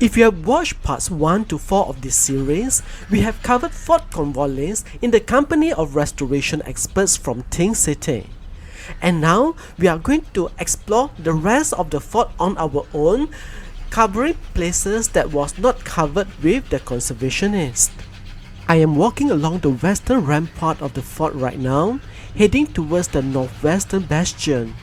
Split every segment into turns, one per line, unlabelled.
If you have watched parts 1 to 4 of this series, we have covered Fort Cornwallis in the company of restoration experts from ThinkCity. And now we are going to explore the rest of the fort on our own, covering places that was not covered with the conservationists. I am walking along the western rampart of the fort right now, heading towards the northwestern bastion.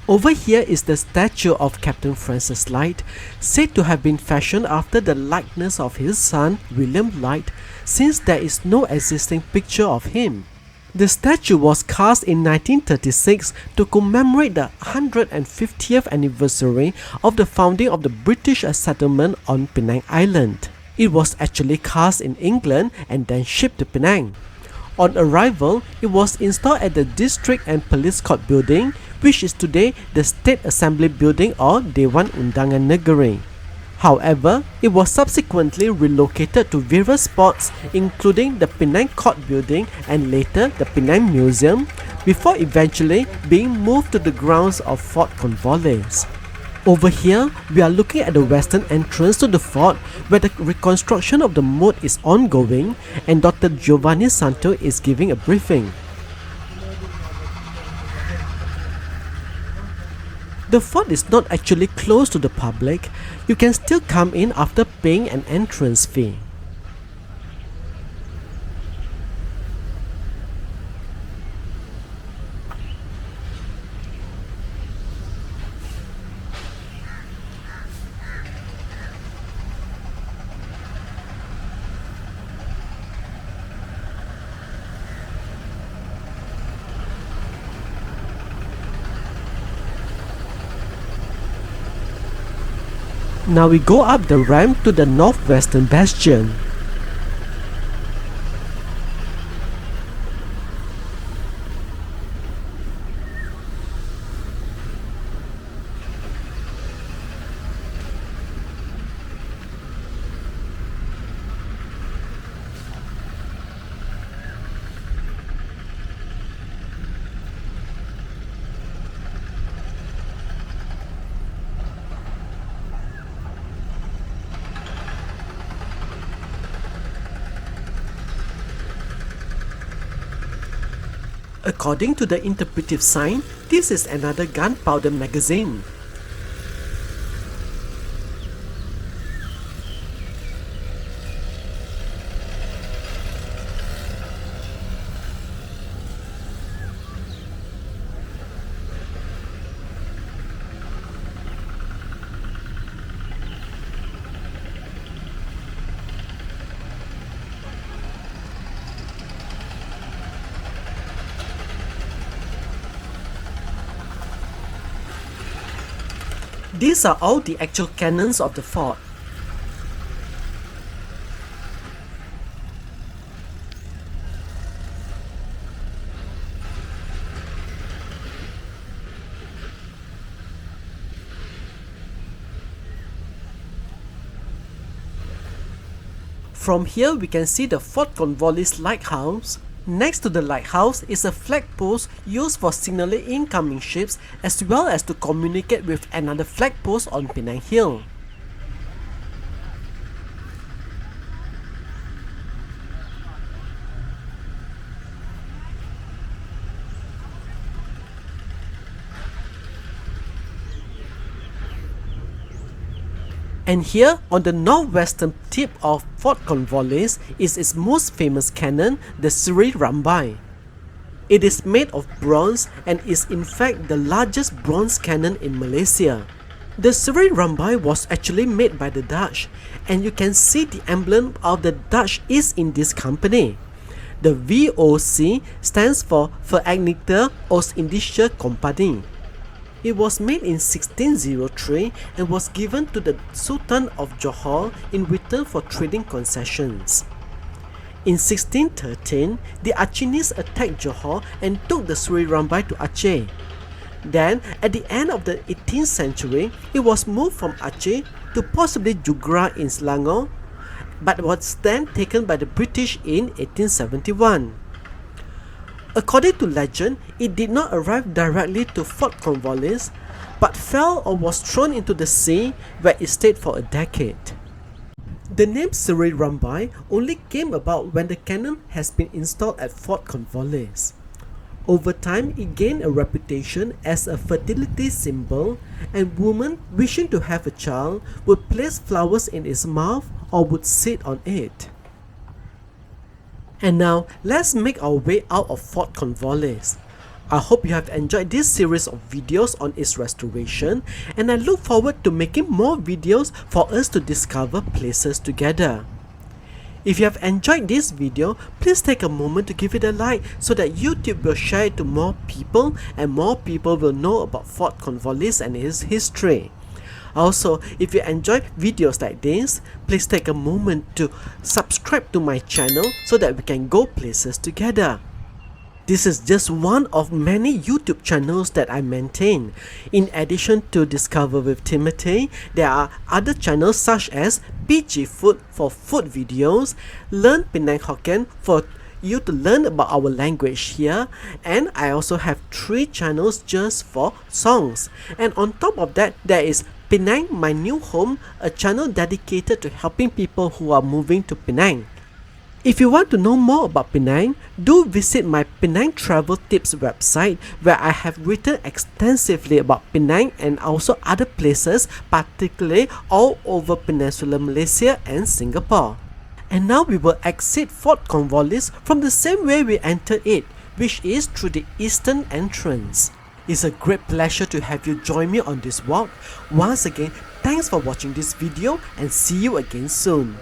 Over here is the statue of Captain Francis Light, said to have been fashioned after the likeness of his son William Light, since there is no existing picture of him. The statue was cast in 1936 to commemorate the 150th anniversary of the founding of the British settlement on Penang Island. It was actually cast in England and then shipped to Penang. On arrival, it was installed at the District and Police Court building, which is today the State Assembly building or Dewan Undangan Negeri. However, it was subsequently relocated to various spots, including the Penang Court building and later the Penang Museum, before eventually being moved to the grounds of Fort Cornwallis. Over here, we are looking at the western entrance to the fort, where the reconstruction of the moat is ongoing and Dr. Giovanni Santo is giving a briefing. The fort is not actually closed to the public. You can still come in after paying an entrance fee. Now we go up the ramp to the northwestern bastion. According to the interpretive sign, this is another gunpowder magazine. These are all the actual cannons of the fort. From here we can see the Fort Cornwallis Lighthouse. Next to the lighthouse is a flag post used for signaling incoming ships as well as to communicate with another flag post on Penang Hill. And here, on the northwestern tip of Fort Cornwallis, is its most famous cannon, the Seri Rambai. It is made of bronze and is in fact the largest bronze cannon in Malaysia. The Seri Rambai was actually made by the Dutch, and you can see the emblem of the Dutch East Indies Company. The VOC stands for Verenigde Oost-Indische Compagnie. It was made in 1603 and was given to the Sultan of Johor in return for trading concessions. In 1613, the Acehnese attacked Johor and took the Seri Rambai to Aceh. Then, at the end of the 18th century, it was moved from Aceh to possibly Jugra in Selangor, but was then taken by the British in 1871. According to legend, it did not arrive directly to Fort Cornwallis, but fell or was thrown into the sea, where it stayed for a decade. The name Seri Rambai only came about when the cannon has been installed at Fort Cornwallis. Over time, it gained a reputation as a fertility symbol, and women wishing to have a child would place flowers in its mouth or would sit on it. And now, let's make our way out of Fort Cornwallis. I hope you have enjoyed this series of videos on its restoration, and I look forward to making more videos for us to discover places together. If you have enjoyed this video, please take a moment to give it a like so that YouTube will share it to more people and more people will know about Fort Cornwallis and its history. Also, if you enjoy videos like this, please take a moment to subscribe to my channel so that we can go places together. This is just one of many YouTube channels that I maintain. In addition to Discover with Timothy, there are other channels such as PG Food for food videos, Learn Penang Hokkien for you to learn about our language here, and I also have 3 channels just for songs. And on top of that, there is Penang My New Home, a channel dedicated to helping people who are moving to Penang. If you want to know more about Penang, do visit my Penang Travel Tips website, where I have written extensively about Penang and also other places, particularly all over Peninsular Malaysia and Singapore. And now we will exit Fort Cornwallis from the same way we entered it, which is through the eastern entrance. It's a great pleasure to have you join me on this walk. Once again, thanks for watching this video and see you again soon.